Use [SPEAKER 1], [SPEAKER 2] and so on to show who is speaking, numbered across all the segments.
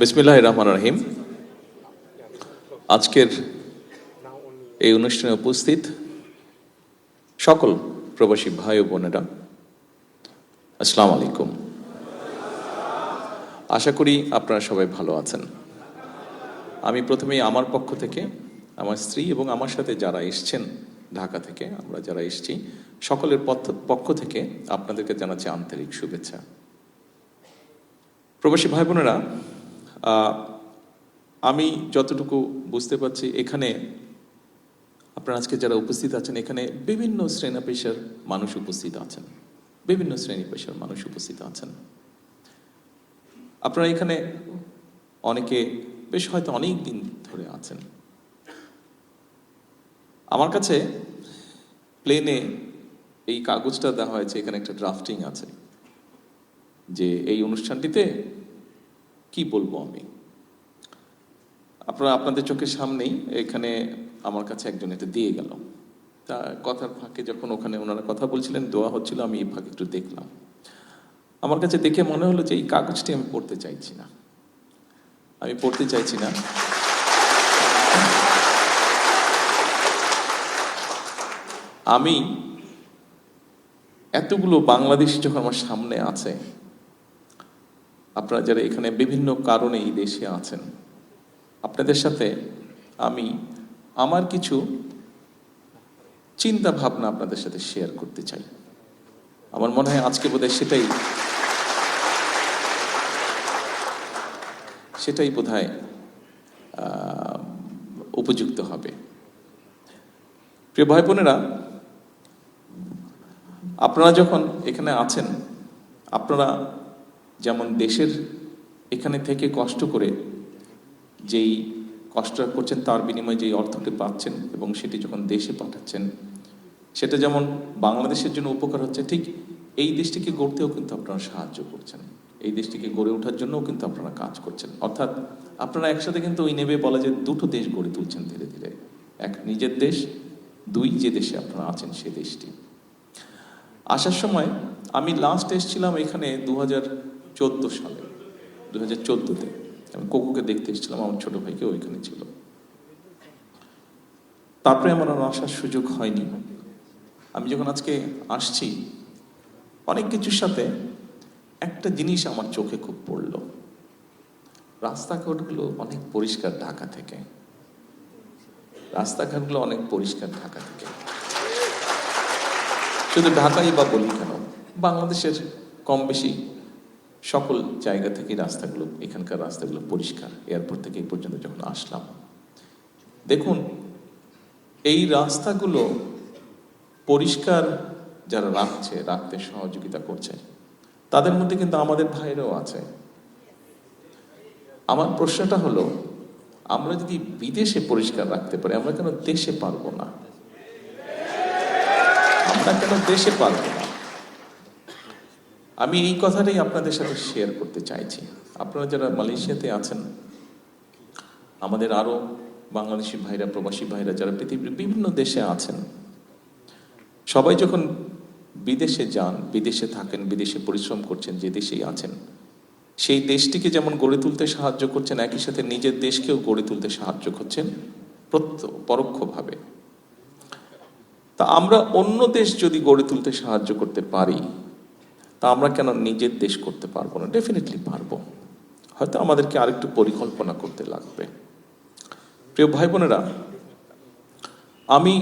[SPEAKER 1] বিসমিল্লাহির রহমানির রহিম। আজকের এই অনুষ্ঠানে উপস্থিত সকল প্রবাসী ভাই ও বোনেরা, আসসালামু আলাইকুম। আশা করি আপনারা সবাই ভালো আছেন। আমি প্রথমেই আমার পক্ষ থেকে, আমার স্ত্রী এবং আমার সাথে যারা এসছেন ঢাকা থেকে, আমরা যারা এসেছি সকলের পক্ষ থেকে আপনাদেরকে জানাচ্ছি আন্তরিক শুভেচ্ছা। প্রবাসী ভাই বোনেরা, আমি যতটুকু বুঝতে পারছি এখানে আপনারা আজকে যারা উপস্থিত আছেন, এখানে বিভিন্ন শ্রেণী পেশার মানুষ উপস্থিত আছেন, বিভিন্ন শ্রেণী পেশার মানুষ উপস্থিত আছেন। আপনারা এখানে অনেকে বেশ হয়তো অনেক দিন ধরে আছেন। আমার কাছে প্লেনে এই কাগজটা দেওয়া হয়েছে, এখানে একটা ড্রাফটিং আছে যে এই অনুষ্ঠানটিতে কি বলবো আমি। আপনারা আপনাদের চোখের সামনেই এখানে আমার কাছে একজন এটা দিয়ে গেল। তা কথার ফাঁকে যখন ওখানে ওনারা কথা বলছিলেন, দোয়া হচ্ছিল, আমি এই ফাঁকে একটু দেখলাম। আমার কাছে দেখে মনে হলো যে এই কাগজটি আমি পড়তে চাইছি না, আমি পড়তে চাইছি না। আমি এতগুলো বাংলাদেশি যখন আমার সামনে আছে, আপনারা যারা এখানে বিভিন্ন কারণে এই দেশে আছেন, আপনাদের সাথে আমি আমার কিছু চিন্তা ভাবনা আপনাদের সাথে শেয়ার করতে চাই। আমার মনে হয় আজকে বোধহয় সেটাই বোধহয় উপযুক্ত হবে। প্রিয় ভাই বোনেরা, আপনারা যখন এখানে আছেন, আপনারা যেমন দেশের এখানে থেকে কষ্ট করে যেই কষ্টটা করছেন তার বিনিময়ে যেই অর্থটি পাচ্ছেন এবং সেটি যখন দেশে পাঠাচ্ছেন, সেটা যেমন বাংলাদেশের জন্য উপকার হচ্ছে, ঠিক এই দেশটিকে গড়তেও কিন্তু আপনারা সাহায্য করছেন, এই দেশটিকে গড়ে ওঠার জন্যও কিন্তু আপনারা কাজ করছেন। অর্থাৎ আপনারা একসাথে কিন্তু ওই নেবে বলা যে দুটো দেশ গড়ে তুলছেন ধীরে ধীরে। এক নিজের দেশ, দুই যে দেশে আপনারা আছেন সে দেশটি। আসার সময় আমি লাস্ট এসেছিলাম এখানে 2014 সালে, 2014-তে আমি কোকুকে দেখতে এসেছিলাম, আমার ছোট ভাইকে ওইখানে ছিল। তারপরে আমার আর আসার সুযোগ হয়নি। আমি যখন আজকে আসছি, অনেক কিছুর সাথে একটা জিনিস আমার চোখে খুব পড়লো। রাস্তাঘাটগুলো অনেক পরিষ্কার ঢাকা থেকে, রাস্তাঘাটগুলো অনেক পরিষ্কার ঢাকা থেকে। শুধু ঢাকাই বা বলি কেন, বাংলাদেশের কম বেশি সকল জায়গা থেকে রাস্তাগুলো, এখানকার রাস্তাগুলো পরিষ্কার। এয়ারপোর্ট থেকে এই পর্যন্ত যখন আসলাম, দেখুন এই রাস্তাগুলো পরিষ্কার যারা রাখতে সহযোগিতা করছে, তাদের মধ্যে কিন্তু আমাদের ভাইরাও আছে। আমার প্রশ্নটা হলো, আমরা যদি বিদেশে পরিষ্কার রাখতে পারি, আমরা কেন দেশে পারবো না? আমরা কেন দেশে পারবো না? আমি এই কথাটাই আপনাদের সাথে শেয়ার করতে চাইছি। আপনারা যারা মালয়েশিয়াতে আছেন, আমাদের আরো বাংলাদেশি ভাইরা, প্রবাসী ভাইরা যারা পৃথিবীর বিভিন্ন দেশে আছেন, সবাই যখন বিদেশে যান, বিদেশে থাকেন, বিদেশে পরিশ্রম করছেন, যে দেশেই আছেন, সেই দেশটিকে যেমন গড়ে তুলতে সাহায্য করছেন, একই সাথে নিজের দেশকেও গড়ে তুলতে সাহায্য করছেন পরোক্ষভাবে। তা আমরা অন্য দেশ যদি গড়ে তুলতে সাহায্য করতে পারি, তা আমরা কেন নিজের দেশ করতে পারবো না? ডেফিনেটলি পারবো। হয়তো আমাদেরকে আরেকটু পরিকল্পনা করতে লাগবে। প্রিয় ভাই বোনেরা, আমি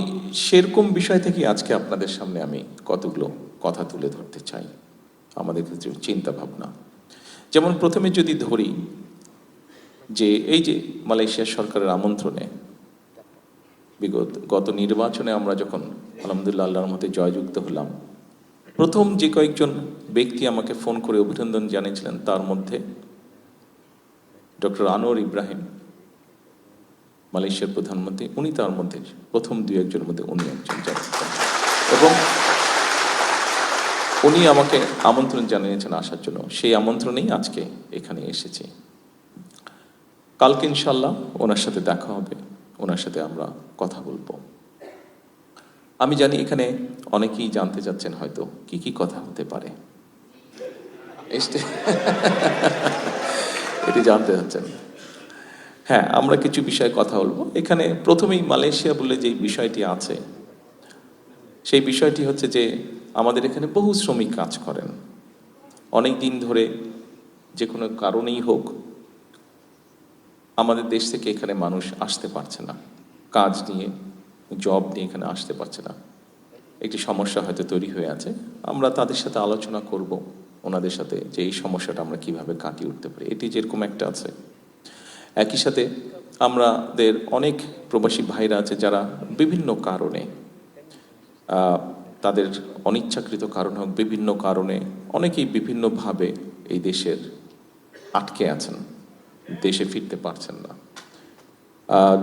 [SPEAKER 1] সেরকম বিষয় থেকে আজকে আপনাদের সামনে আমি কতগুলো কথা তুলে ধরতে চাই, আমাদের কিছু চিন্তা ভাবনা। যেমন প্রথমে যদি ধরি যে এই যে মালয়েশিয়া সরকারের আমন্ত্রণে গত নির্বাচনে আমরা যখন আলহামদুলিল্লাহ আল্লাহর মতে জয়যুক্ত হলাম, প্রথম যে কয়েকজন ব্যক্তি আমাকে ফোন করে অভিনন্দন জানিয়েছিলেন, তার মধ্যে ডক্টর আনোয়ার ইব্রাহিম, মালয়েশিয়ার প্রধানমন্ত্রী, উনি তার মধ্যে প্রথম দুই একজনের মধ্যে উনি একজন জানিয়েছেন, এবং উনি আমাকে আমন্ত্রণ জানিয়েছেন আসার জন্য। সেই আমন্ত্রণেই আজকে এখানে এসেছি। কালকে ইনশাল্লাহ ওনার সাথে দেখা হবে, ওনার সাথে আমরা কথা বলবো। আমি জানি এখানে অনেকেই জানতে চাচ্ছেন হয়তো কি কি কথা হতে পারে। এটি জানতে চাচ্ছেন। হ্যাঁ, আমরা কিছু বিষয়ে কথা বলবো। এখানে প্রথমেই মালয়েশিয়া বলে যে বিষয়টি আছে, সেই বিষয়টি হচ্ছে যে আমাদের এখানে বহু শ্রমিক কাজ করেন অনেক দিন ধরে। যে কোনো কারণেই হোক আমাদের দেশ থেকে এখানে মানুষ আসতে পারছে না, কাজ নিয়ে, জব নিয়ে এখানে আসতে পারছে না। একটি সমস্যা হয়তো তৈরি হয়ে আছে। আমরা তাদের সাথে আলোচনা করব ওনাদের সাথে যে এই সমস্যাটা আমরা কিভাবে কাটিয়ে উঠতে পারি, এটি যেরকম একটা আছে। একই সাথে আমাদের অনেক প্রবাসী ভাইরা আছে যারা বিভিন্ন কারণে, তাদের অনিচ্ছাকৃত কারণ হোক, বিভিন্ন কারণে অনেকেই বিভিন্নভাবে এই দেশের আটকে আছেন, দেশে ফিরতে পারছেন না।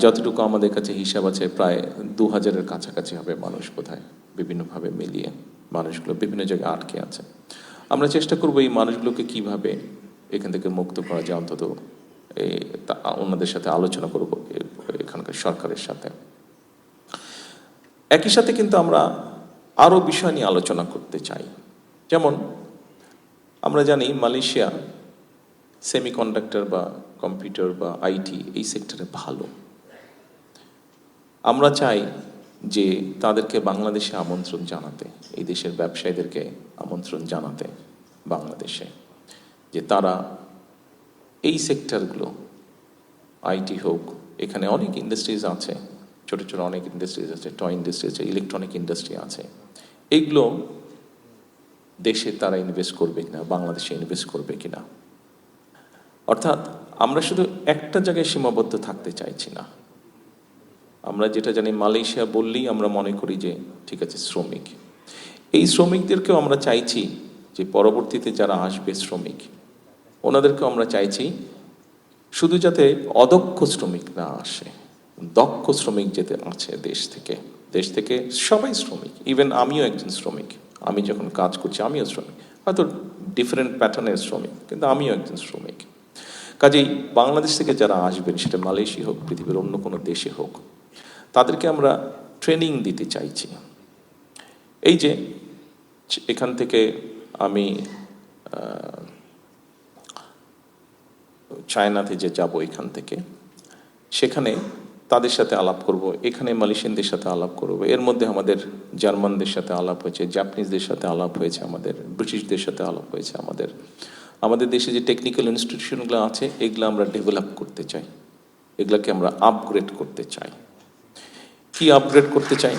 [SPEAKER 1] যতটুকু আমাদের কাছে হিসাব আছে প্রায় 2000-এর কাছাকাছি হবে মানুষ, বোধহয় বিভিন্নভাবে মিলিয়ে মানুষগুলো বিভিন্ন জায়গায় আটকে আছে। আমরা চেষ্টা করব এই মানুষগুলোকে কিভাবে এখান থেকে মুক্ত করা যায়, অন্তত ওনাদের সাথে আলোচনা করব এখানকার সরকারের সাথে। একই সাথে কিন্তু আমরা আরও বিষয় নিয়ে আলোচনা করতে চাই। যেমন আমরা জানি মালয়েশিয়া সেমিকন্ডাক্টর বা কম্পিউটার বা আইটি এই সেক্টরে ভালো। আমরা চাই যে তাদেরকে বাংলাদেশে আমন্ত্রণ জানাতে, এই দেশের ব্যবসায়ীদেরকে আমন্ত্রণ জানাতে বাংলাদেশে, যে তারা এই সেক্টরগুলো, আইটি হোক, এখানে অনেক ইন্ডাস্ট্রিজ আছে, ছোট ছোট অনেক ইন্ডাস্ট্রিজ আছে, টয় ইন্ডাস্ট্রি আছে, ইলেকট্রনিক ইন্ডাস্ট্রি আছে, এইগুলো দেশে তারা ইনভেস্ট করবে কিনা, বাংলাদেশে ইনভেস্ট করবে কিনা। অর্থাৎ আমরা শুধু একটা জায়গায় সীমাবদ্ধ থাকতে চাইছি না। আমরা যেটা জানি, মালয়েশিয়া বললেই আমরা মনে করি যে ঠিক আছে শ্রমিক, এই শ্রমিকদেরকেও আমরা চাইছি যে পরবর্তীতে যারা আসবে শ্রমিক, ওনাদেরকেও আমরা চাইছি শুধু যাতে অদক্ষ শ্রমিক না আসে, দক্ষ শ্রমিক যেতে আছে দেশ থেকে সবাই শ্রমিক। ইভেন আমিও একজন শ্রমিক, আমি যখন কাজ করছি আমিও শ্রমিক, হয়তো ডিফারেন্ট প্যাটার্নের শ্রমিক, কিন্তু আমিও একজন শ্রমিক। কাজেই বাংলাদেশ থেকে যারা আসবেন, সেটা মালয়েশিয়া হোক, পৃথিবীর অন্য কোনো দেশে হোক, তাদেরকে আমরা ট্রেনিং দিতে চাইছি। এই যে এখান থেকে আমি চায়নাতে যে যাব, এখান থেকে সেখানে তাদের সাথে আলাপ করব, এখানে মালয়েশিয়ানদের সাথে আলাপ করব। এর মধ্যে আমাদের জার্মানদের সাথে আলাপ হয়েছে, জাপানিজদের সাথে আলাপ হয়েছে, আমাদের ব্রিটিশদের সাথে আলাপ হয়েছে। আমাদের দেশে যে টেকনিক্যাল ইনস্টিটিউশনগুলো আছে, এগুলো আমরা ডেভেলপ করতে চাই, এগুলোকে আমরা আপগ্রেড করতে চাই। কি আপগ্রেড করতে চাই?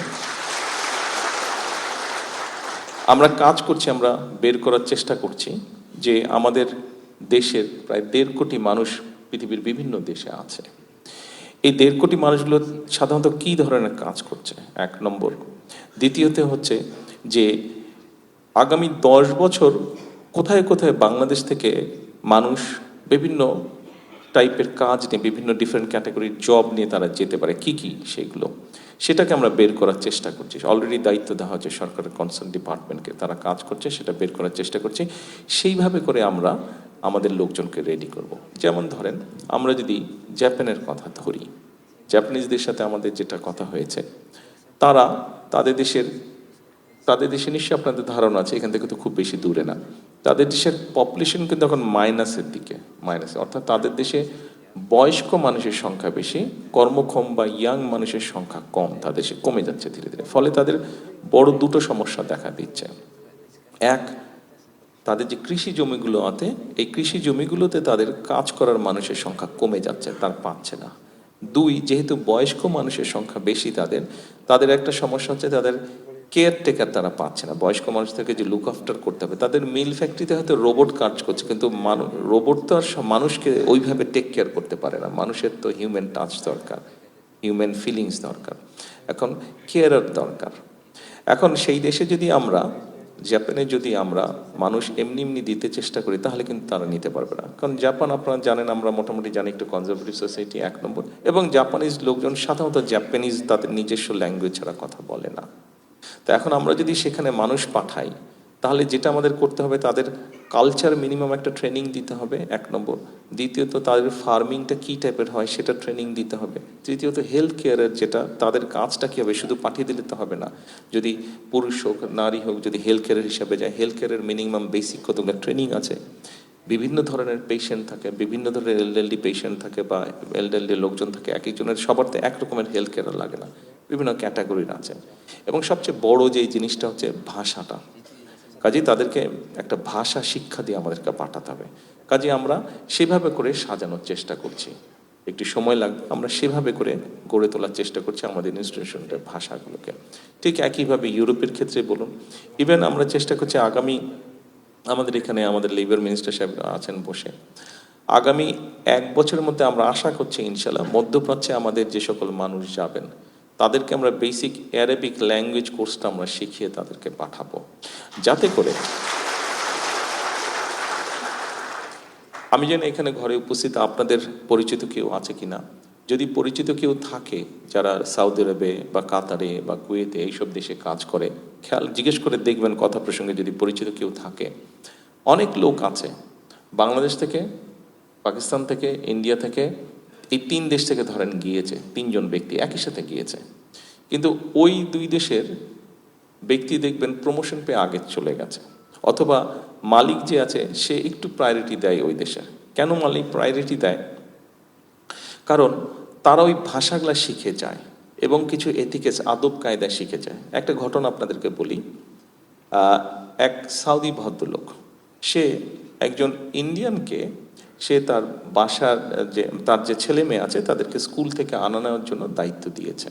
[SPEAKER 1] আমরা কাজ করছি, আমরা বের করার চেষ্টা করছি যে আমাদের দেশের প্রায় 1.5 কোটি মানুষ পৃথিবীর বিভিন্ন দেশে আছে। এই 1.5 কোটি মানুষগুলো সাধারণত কি ধরনের কাজ করছে, 1 নম্বর। দ্বিতীয়ত হচ্ছে যে আগামী 10 বছর কোথায় কোথায় বাংলাদেশ থেকে মানুষ বিভিন্ন টাইপের কাজ নিয়ে, বিভিন্ন ডিফারেন্ট ক্যাটাগরির জব নিয়ে তারা যেতে পারে, কি কি সেগুলো, সেটাকে আমরা বের করার চেষ্টা করছি। অলরেডি দায়িত্ব দেওয়া হচ্ছে সরকারের কনসার্ন ডিপার্টমেন্টকে, তারা কাজ করছে, সেটা বের করার চেষ্টা করছি। সেইভাবে করে আমরা আমাদের লোকজনকে রেডি করব। যেমন ধরেন, আমরা যদি জাপানের কথা ধরি, জাপানিজদের সাথে আমাদের যেটা কথা হয়েছে, তারা তাদের দেশে নিশ্চয়ই আপনাদের ধারণা আছে, এখান থেকে তো খুব বেশি দূরে না, তাদের দেশের পপুলেশন কিন্তু এখন মাইনাসের দিকে, অর্থাৎ তাদের দেশে বয়স্ক মানুষের সংখ্যা বেশি, কর্মক্ষম বা ইয়াং মানুষের সংখ্যা কম, তাদের দেশে কমে যাচ্ছে ধীরে ধীরে। ফলে তাদের বড় দুটো সমস্যা দেখা দিচ্ছে। এক, তাদের যে কৃষি জমিগুলো আছে, এই কৃষি জমিগুলোতে তাদের কাজ করার মানুষের সংখ্যা কমে যাচ্ছে, তার পাচ্ছে না। 2, যেহেতু বয়স্ক মানুষের সংখ্যা বেশি, তাদের একটা সমস্যা হচ্ছে তাদের কেয়ারটেকার তারা পাচ্ছে না। বয়স্ক মানুষদেরকে যে লুক আফটার করতে হবে, তাদের মিল ফ্যাক্টরিতে হয়তো রোবট কাজ করছে, কিন্তু রোবট তো আর মানুষকে ওইভাবে টেক কেয়ার করতে পারে না। মানুষের তো হিউম্যান টাচ দরকার, হিউম্যান ফিলিংস দরকার, এখন কেয়ারার দরকার। এখন সেই দেশে যদি আমরা, জাপানে যদি আমরা মানুষ এমনি দিতে চেষ্টা করি, তাহলে কিন্তু তারা নিতে পারবে না। কারণ জাপান, আপনারা জানেন, আমরা মোটামুটি জানি, একটু কনজারভেটিভ সোসাইটি, 1 নম্বর। এবং জাপানিজ লোকজন সাধারণত জাপানিজ তাদের নিজস্ব ল্যাঙ্গুয়েজ ছাড়া কথা বলে না। তো এখন আমরা যদি সেখানে মানুষ পাঠাই, তাহলে যেটা আমাদের করতে হবে, তাদের কালচার মিনিমাম একটা ট্রেনিং দিতে হবে, 1 নম্বর। দ্বিতীয়ত, তাদের ফার্মিংটা কী টাইপের হয় সেটা ট্রেনিং দিতে হবে। তৃতীয়ত, হেলথ কেয়ারের যেটা, তাদের কাজটা কী হবে, শুধু পাঠিয়ে দিলে তো হবে না। যদি পুরুষ হোক নারী হোক, যদি হেলথ কেয়ারের হিসাবে যায়, হেলথ কেয়ারের মিনিমাম বেসিক কতগুলো ট্রেনিং আছে, বিভিন্ন ধরনের পেশেন্ট থাকে, বিভিন্ন ধরনের এলডারলি পেশেন্ট থাকে বা এলডারলি লোকজন থাকে, এক একজনের সবার তো এক রকমের হেলথ কেয়ার লাগে না, বিভিন্ন ক্যাটাগরির আছে। এবং সবচেয়ে বড় যে জিনিসটা হচ্ছে ভাষাটা, কাজেই তাদেরকে একটা ভাষা শিক্ষা দিয়ে আমাদেরকে পাঠাতে হবে। কাজে আমরা সেভাবে করে সাজানোর চেষ্টা করছি, একটু সময় লাগবে, আমরা সেভাবে করে গড়ে তোলার চেষ্টা করছি আমাদের ইনস্টিটিউশনের ভাষাগুলোকে। ঠিক একইভাবে ইউরোপের ক্ষেত্রে বলুন, ইভেন আমরা চেষ্টা করছি আগামী, আমাদের এখানে আমাদের লেবার মিনিস্টার সাহেব আছেন বসে, আগামী 1 বছরের মধ্যে আমরা আশা করছি ইনশাল্লাহ মধ্যপ্রাচ্যে আমাদের যে সকল মানুষ যাবেন তাদেরকে আমরা বেসিক অ্যারাবিক ল্যাঙ্গুয়েজ কোর্সটা আমরা শিখিয়ে তাদেরকে পাঠাবো, যাতে করে আমি জানি এখানে ঘরে উপস্থিত আপনাদের পরিচিত কেউ আছে কিনা, যদি পরিচিত কেউ থাকে যারা সৌদি আরবে বা কাতারে বা কুয়েতে এইসব দেশে কাজ করে, খেয়াল জিজ্ঞেস করে দেখবেন কথা প্রসঙ্গে যদি পরিচিত কেউ থাকে। অনেক লোক আছে বাংলাদেশ থেকে, পাকিস্তান থেকে, ইন্ডিয়া থেকে, এই 3 দেশ থেকে ধরেন গিয়েছে, 3 জন ব্যক্তি একই সাথে গিয়েছে, কিন্তু ওই 2 দেশের ব্যক্তি দেখবেন প্রমোশন পেয়ে আগে চলে গেছে, অথবা মালিক যে আছে সে একটু প্রায়োরিটি দেয় ওই দেশে। কেন মালিক প্রায়োরিটি দেয়? কারণ তারা ওই ভাষাগুলা শিখে যায় এবং কিছু এথিক্স আদব কায়দা শিখে যায়। একটা ঘটনা আপনাদেরকে বলি, এক সাউদি ভদ্রলোক, সে একজন ইন্ডিয়ানকে, সে তার বাসার তার যে ছেলে মেয়ে আছে তাদেরকে স্কুল থেকে আনা নেওয়ার জন্য দায়িত্ব দিয়েছে।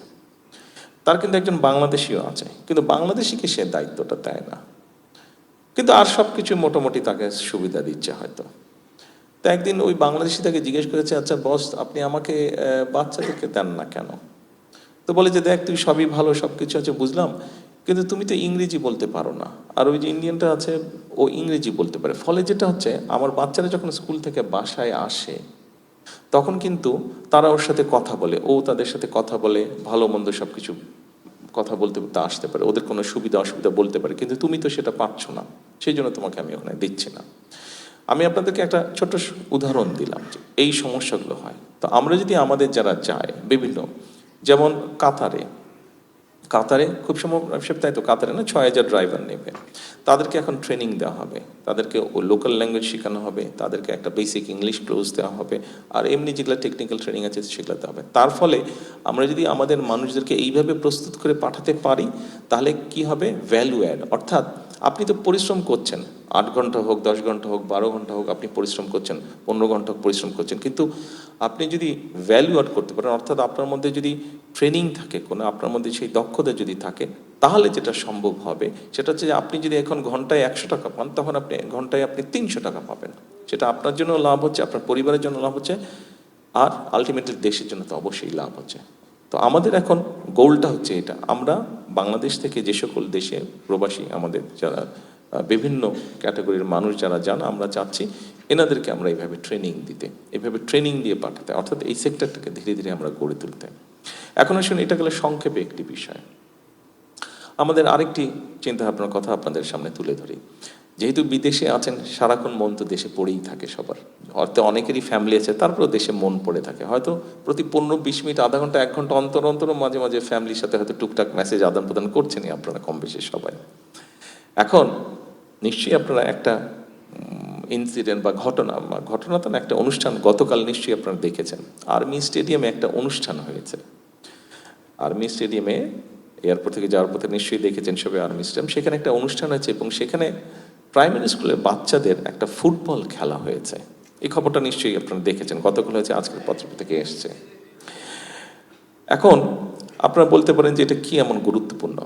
[SPEAKER 1] তার কিন্তু একজন বাংলাদেশিও আছে, কিন্তু বাংলাদেশিকে সে দায়িত্বটা দেয় না, কিন্তু আর সব কিছু মোটামুটি তাকে সুবিধা দিচ্ছে হয়তো। তো একদিন ওই বাংলাদেশি তাকে জিজ্ঞেস করেছে, আচ্ছা বস, আপনি আমাকে বাচ্চাদেরকে দেন না কেন? তো বলে যে, দেখ তুই সবই ভালো, সব কিছু আছে বুঝলাম, কিন্তু তুমি তো ইংরেজি বলতে পারো না, আর ওই যে ইন্ডিয়ানটা আছে ও ইংরেজি বলতে পারে। ফলে যেটা হচ্ছে, আমার বাচ্চারা যখন স্কুল থেকে বাসায় আসে তখন কিন্তু তারা ওর সাথে কথা বলে, ও তাদের সাথে কথা বলে, ভালো মন্দ সব কিছু কথা বলতে বলতে আসতে পারে, ওদের কোনো সুবিধা অসুবিধা বলতে পারে, কিন্তু তুমি তো সেটা পারছো না, সেই জন্য তোমাকে আমি ওখানে দিচ্ছি না। আমি আপনাদেরকে একটা ছোট্ট উদাহরণ দিলাম যে এই সমস্যাগুলো হয়। তো আমরা যদি আমাদের যারা যায় বিভিন্ন, যেমন কাতারে, কাতারে খুব সম্ভব তাই তো, কাতারে না 6,000 ড্রাইভার নেবে, তাদেরকে এখন ট্রেনিং দেওয়া হবে, তাদেরকে লোকাল ল্যাঙ্গুয়েজ শেখানো হবে, তাদেরকে একটা বেসিক ইংলিশ ক্লোজ দেওয়া হবে, আর এমনি যেগুলো টেকনিক্যাল ট্রেনিং আছে সেগুলো দেওয়া হবে। তার ফলে আমরা যদি আমাদের মানুষদেরকে এইভাবে প্রস্তুত করে পাঠাতে পারি, তাহলে কি হবে, ভ্যালু অ্যাড। অর্থাৎ আপনি তো পরিশ্রম করছেন, 8 ঘন্টা হোক, 10 ঘন্টা হোক, 12 ঘন্টা হোক, আপনি পরিশ্রম করছেন, 15 ঘন্টা হোক পরিশ্রম করছেন, কিন্তু আপনি যদি ভ্যালু অ্যাড করতে পারেন, অর্থাৎ আপনার মধ্যে যদি ট্রেনিং থাকে কোনো, আপনার মধ্যে সেই দক্ষতা যদি থাকে, তাহলে যেটা সম্ভব হবে সেটা হচ্ছে যে আপনি যদি এখন ঘন্টায় 100 টাকা পান, তখন আপনি ঘন্টায় 300 টাকা পাবেন। সেটা আপনার জন্য লাভ হচ্ছে, আপনার পরিবারের জন্য লাভ হচ্ছে, আর আলটিমেটলি দেশের জন্য তো অবশ্যই লাভ হচ্ছে। তো আমাদের এখন গোলটা হচ্ছে এটা, আমরা বাংলাদেশ থেকে যে সকল দেশে প্রবাসী আমাদের যারা বিভিন্ন ক্যাটাগরির মানুষ যারা যান, আমরা চাচ্ছি এনাদেরকে আমরা এইভাবে ট্রেনিং দিতে, এইভাবে ট্রেনিং দিয়ে পাঠাতে, অর্থাৎ এই সেক্টরটাকে ধীরে ধীরে আমরা গড়ে তুলতে। এখন আসুন, এটা গেলে সংক্ষেপে একটি বিষয়। আমাদের আরেকটি চিন্তা ভাবনার কথা আপনাদের সামনে তুলে ধরি। যেহেতু বিদেশে আছেন, সারাক্ষণ মন তো দেশে পড়েই থাকে সবার, হয়তো অনেকেরই ফ্যামিলি আছে, তারপরেও দেশে মন পড়ে থাকে, হয়তো প্রতি 15-20 মিনিট, আধা ঘন্টা, 1 ঘন্টা অন্তর অন্তর মাঝে মাঝে ফ্যামিলির সাথে হয়তো টুকটাক মেসেজ আদান প্রদান করছেনই আপনারা কম বেশি সবাই। এখন নিশ্চয়ই আপনারা একটা ইনসিডেন্ট বা ঘটনা তো না, একটা অনুষ্ঠান গতকাল নিশ্চয়ই আপনারা দেখেছেন, আর্মি স্টেডিয়ামে একটা অনুষ্ঠান হয়েছে। আর্মি স্টেডিয়ামে এয়ারপোর্ট থেকে যাওয়ার পথে নিশ্চয়ই দেখেছেন সবাই আর্মি স্টেডিয়াম, সেখানে একটা অনুষ্ঠান হয়েছে এবং সেখানে প্রাইমারি স্কুলের বাচ্চাদের একটা ফুটবল খেলা হয়েছে। এই খবরটা নিশ্চয়ই আপনারা দেখেছেন, গতকাল হয়েছে, আজকের পত্র থেকে এসছে। এখন আপনারা বলতে পারেন যে এটা কি এমন গুরুত্বপূর্ণ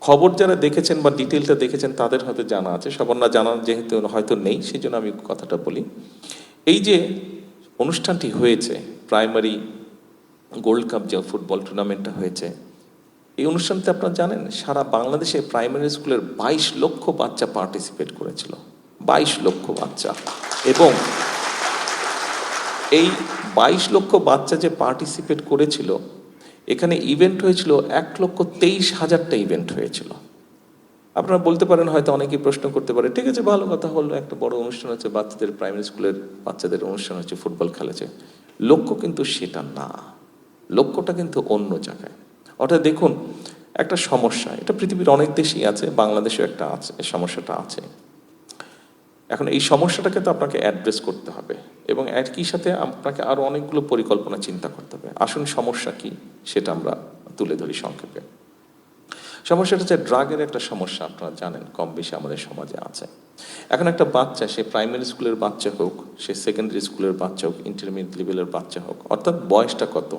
[SPEAKER 1] খবর? যারা দেখেছেন বা ডিটেলটা দেখেছেন তাদের হয়তো জানা আছে, সবার না জানা যেহেতু হয়তো নেই, সেই জন্য আমি কথাটা বলি। এই যে অনুষ্ঠানটি হয়েছে, প্রাইমারি গোল্ড কাপ যে ফুটবল টুর্নামেন্টটা হয়েছে, এই অনুষ্ঠানতে আপনারা জানেন সারা বাংলাদেশে প্রাইমারি স্কুলের 22 লক্ষ বাচ্চা পার্টিসিপেট করেছিল, 22 লক্ষ বাচ্চা। এবং এই 22 লক্ষ বাচ্চা যে পার্টিসিপেট করেছিল, এখানে ইভেন্ট হয়েছিল 1,23,000টা ইভেন্ট হয়েছিল। আপনারা বলতে পারেন, হয়তো অনেকেই প্রশ্ন করতে পারে, ঠিক আছে ভালো কথা হলো, একটা বড় অনুষ্ঠান হচ্ছে, বাচ্চাদের প্রাইমারি স্কুলের বাচ্চাদের অনুষ্ঠান হচ্ছে, ফুটবল খেলেছে। লক্ষ্য কিন্তু সেটা না, লক্ষ্যটা কিন্তু অন্য জায়গায়। অর্থাৎ দেখুন, একটা সমস্যা, এটা পৃথিবীর অনেক দেশেই আছে, বাংলাদেশেও একটা আছে, এই সমস্যাটা আছে। এখন এই সমস্যাটাকে তো আপনাকে অ্যাড্রেস করতে হবে এবং একই সাথে আপনাকে আরো অনেকগুলো পরিকল্পনা চিন্তা করতে হবে। আসুন সমস্যা কি সেটা আমরা তুলে ধরি সংক্ষেপে। সমস্যাটা হচ্ছে ড্রাগের একটা সমস্যা, আপনারা জানেন কম বেশি আমাদের সমাজে আছে। এখন একটা বাচ্চা, সে প্রাইমারি স্কুলের বাচ্চা হোক, সে সেকেন্ডারি স্কুলের বাচ্চা হোক, ইন্টারমিডিয়েট লেভেলের বাচ্চা হোক, অর্থাৎ বয়সটা কত,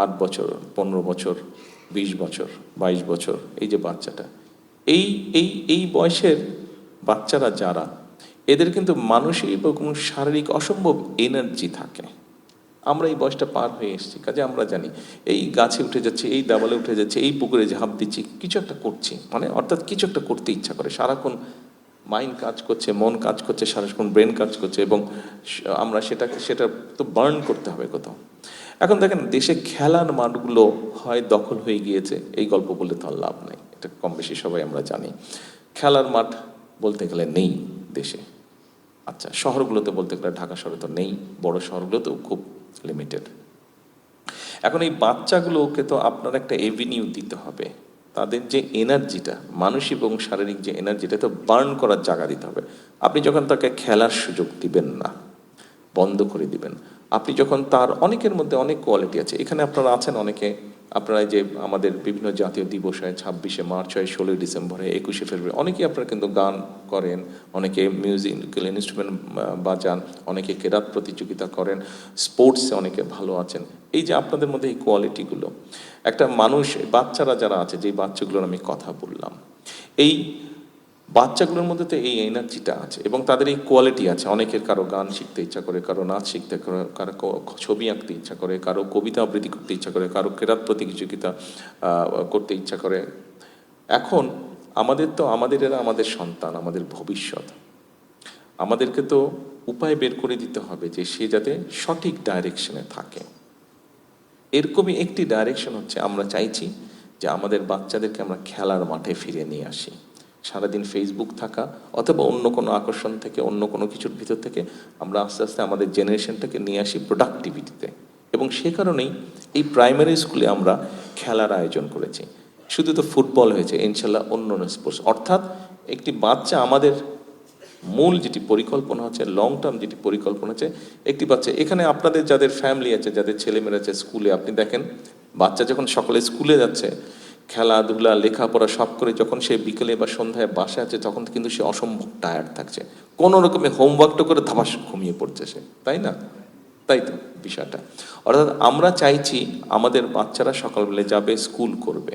[SPEAKER 1] 8 বছর, 15 বছর, 20 বছর, 22 বছর, এই যে বাচ্চাটা, এই এই এই বয়সের বাচ্চারা যারা, এদের কিন্তু মানসিক এবং শারীরিক অসম্ভব এনার্জি থাকে। আমরা এই বয়সটা পার হয়ে এসেছি, কাজে আমরা জানি এই গাছে উঠে যাচ্ছে, এই দেওয়ালে উঠে যাচ্ছে, এই পুকুরে ঝাঁপ দিচ্ছি, কিছু একটা করছি, মানে অর্থাৎ কিছু একটা করতে ইচ্ছা করে, সারাক্ষণ মাইন্ড কাজ করছে, মন কাজ করছে, সারাক্ষণ ব্রেন কাজ করছে, এবং আমরা সেটা তো বার্ন করতে হবে কোথাও। এখন দেখেন দেশে খেলার মাঠগুলো হয় দখল হয়ে গিয়েছে, এই গল্প বললে তো আর লাভ নাই, এটা কম বেশি সবাই আমরা জানি। খেলার মাঠ বলতে গেলে নেই দেশে। আচ্ছা, শহরগুলোতে বলতে গেলে ঢাকা শহরে তো নেই, বড় শহরগুলোতেও খুব লিমিটেড। এখন এই বাচ্চাগুলোকে তো আপনার একটা এভিনিউ দিতে হবে, তাদের যে এনার্জিটা, মানসিক এবং শারীরিক যে এনার্জিটা, তো বার্ন করার জায়গা দিতে হবে। আপনি যখন তাকে খেলার সুযোগ দিবেন না, বন্ধ করে দিবেন, আপনি যখন তার, অনেকের মধ্যে অনেক কোয়ালিটি আছে, এখানে আপনারা আছেন অনেকে, আপনারা যে আমাদের বিভিন্ন জাতীয় দিবস হয়, 26শে মার্চ হয়, 16ই ডিসেম্বর হয়, 21শে ফেব্রুয়ারি, অনেকেই আপনারা কিন্তু গান করেন, অনেকে মিউজিক্যাল ইনস্ট্রুমেন্ট বাজান, অনেকে কেরাত প্রতিযোগিতা করেন, স্পোর্টসে অনেকে ভালো আছেন। এই যে আপনাদের মধ্যে এই কোয়ালিটিগুলো, একটা মানুষ, বাচ্চারা যারা আছে, যেই বাচ্চাগুলোর আমি কথা বললাম, এই বাচ্চাগুলোর মধ্যে তো এই এনার্জিটা আছে এবং তাদের এই কোয়ালিটি আছে। অনেকের কারো গান শিখতে ইচ্ছা করে, কারো নাচ শিখতে করে, কারো ছবি আঁকতে ইচ্ছা করে, কারো কবিতা আবৃত্তি করতে ইচ্ছা করে, কারো কেরাত প্রতিযোগিতা করতে ইচ্ছা করে। এখন আমাদের এরা আমাদের সন্তান, আমাদের ভবিষ্যৎ, আমাদেরকে তো উপায় বের করে দিতে হবে যে সে যাতে সঠিক ডাইরেকশনে থাকে। এরকমই একটি ডাইরেকশন হচ্ছে, আমরা চাইছি যে আমাদের বাচ্চাদেরকে আমরা খেলার মাঠে ফিরে নিয়ে আসি। সারাদিন ফেসবুক থাকা অথবা অন্য কোনো আকর্ষণ থেকে, অন্য কোনো কিছুর ভিতর থেকে আমরা আস্তে আস্তে আমাদের জেনারেশনটাকে নিয়ে আসি প্রোডাক্টিভিটিতে। এবং সে কারণেই এই প্রাইমারি স্কুলে আমরা খেলার আয়োজন করেছি। শুধু তো ফুটবল হয়েছে, ইনশাল্লাহ অন্য স্পোর্টস, অর্থাৎ একটি বাচ্চা, আমাদের মূল যেটি পরিকল্পনা হচ্ছে, লং টার্ম যেটি পরিকল্পনা হচ্ছে, একটি বাচ্চা, এখানে আপনাদের যাদের ফ্যামিলি আছে, যাদের ছেলেমেয়েরা আছে স্কুলে, আপনি দেখেন বাচ্চা যখন সকালে স্কুলে যাচ্ছে, খেলাধুলা লেখাপড়া সব করে যখন সে বিকেলে বা সন্ধ্যায় বাসায় আছে, তখন কিন্তু সে অসম্ভব টায়ার্ড থাকছে, কোনো রকমে হোমওয়ার্কটা করে ধাপাস ঘুমিয়ে পড়ছে সে, তাই না? তাই তো বিষয়টা। অর্থাৎ আমরা চাইছি আমাদের বাচ্চারা সকালবেলা যাবে, স্কুল করবে,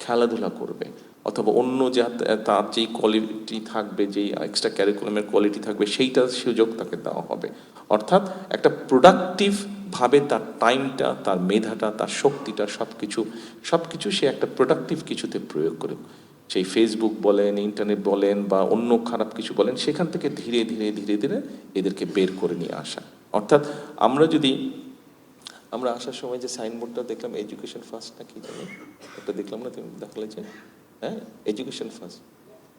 [SPEAKER 1] খেলাধুলা করবে, অথবা অন্য যা তার যেই কোয়ালিটি থাকবে, যেই এক্সট্রা ক্যারিকুলামের কোয়ালিটি থাকবে, সেইটার সুযোগ তাকে দেওয়া হবে। অর্থাৎ একটা প্রোডাক্টিভ ভাবে তার টাইমটা, তার মেধাটা, তার শক্তিটা, সব কিছু সে একটা প্রোডাক্টিভ কিছুতে প্রয়োগ করে। সেই ফেসবুক বলেন, ইন্টারনেট বলেন, বা অন্য খারাপ কিছু বলেন, সেখান থেকে ধীরে ধীরে ধীরে ধীরে এদেরকে বের করে নিয়ে আসা। অর্থাৎ আমরা আসার সময় যে সাইনবোর্ডটা দেখলাম, এডুকেশন ফার্স্ট না কি জানি একটা দেখলাম না, তুমি দেখালে যে, হ্যাঁ, এডুকেশন ফার্স্ট,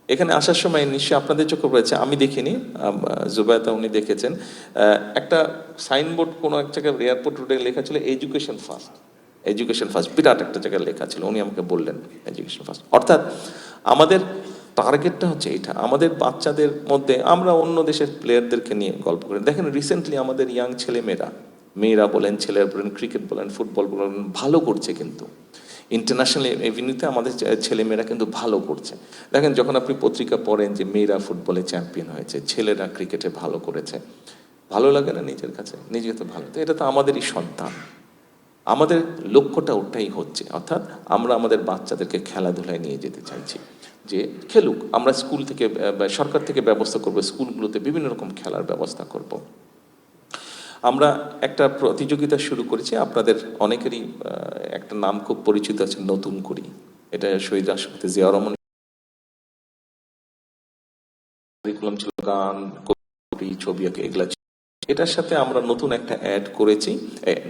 [SPEAKER 1] এখানে আসার সময় নিশ্চয়ই আপনাদের চোখে পড়েছে, আমি দেখিনি, জুবায়তা উনি দেখেছেন, একটা সাইনবোর্ড কোনো এক জায়গায় এয়ারপোর্ট রোডে লেখা ছিল এডুকেশন ফার্স্ট, এডুকেশন ফার্স্ট, বিরাট একটা জায়গায় লেখা ছিল, উনি আমাকে বললেন এডুকেশন ফার্স্ট। অর্থাৎ আমাদের টার্গেটটা হচ্ছে এটা। আমাদের বাচ্চাদের মধ্যে, আমরা অন্য দেশের প্লেয়ারদেরকে নিয়ে গল্প করি, দেখেন রিসেন্টলি আমাদের ইয়াং মেয়েরা বলেন, ছেলেরা বলেন, ক্রিকেট বলেন, ফুটবল বলেন, ভালো করছে, কিন্তু ইন্টারন্যাশনাল এভিনিউতে আমাদের ছেলেমেয়েরা কিন্তু ভালো করছে। দেখেন যখন আপনি পত্রিকা পড়েন যে মেয়েরা ফুটবলে চ্যাম্পিয়ন হয়েছে, ছেলেরা ক্রিকেটে ভালো করেছে, ভালো লাগে না নিজের কাছে? নিজে তো ভালো, তো এটা তো আমাদেরই সন্তান। আমাদের লক্ষ্যটা ওটাই হচ্ছে, অর্থাৎ আমরা আমাদের বাচ্চাদেরকে খেলাধুলায় নিয়ে যেতে চাইছি, যে খেলুক। আমরা স্কুল থেকে, সরকার থেকে ব্যবস্থা করবো, স্কুলগুলোতে বিভিন্ন রকম খেলার ব্যবস্থা করব। আমরা একটা প্রতিযোগিতা শুরু করেছি, আপনাদের অনেকেরই একটা নাম খুব পরিচিত আছে, নতুন করি। এটা শহীদ রাষ্ট্রপতি জিয়াউর রহমান কারিকুলাম ছিল, গান, কবি, ছবি আঁকা, এগুলা। এটার সাথে আমরা নতুন একটা অ্যাড করেছি,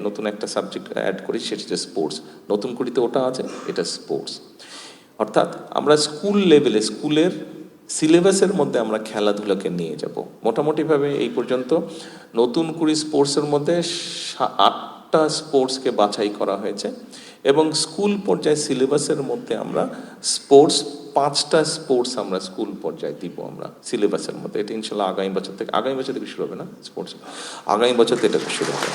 [SPEAKER 1] নতুন একটা সাবজেক্ট অ্যাড করেছি, সেটা হচ্ছে স্পোর্টস। নতুন করিতে ওটা আছে, এটা স্পোর্টস। অর্থাৎ আমরা স্কুল লেভেলে, স্কুলের সিলেবাসের মধ্যে আমরা খেলাধুলাকে নিয়ে যাব। মোটামুটিভাবে এই পর্যন্ত নতুন কুড়ি স্পোর্টসের মধ্যে 8টা স্পোর্টসকে বাছাই করা হয়েছে, এবং স্কুল পর্যায়ে সিলেবাসের মধ্যে আমরা স্পোর্টস 5টা স্পোর্টস আমরা স্কুল পর্যায়ে দিব আমরা সিলেবাসের মধ্যে। এটা ইনশাল্লাহ আগামী বছর থেকে শুরু হবে না স্পোর্টস, আগামী বছর থেকে এটা শুরু হবে।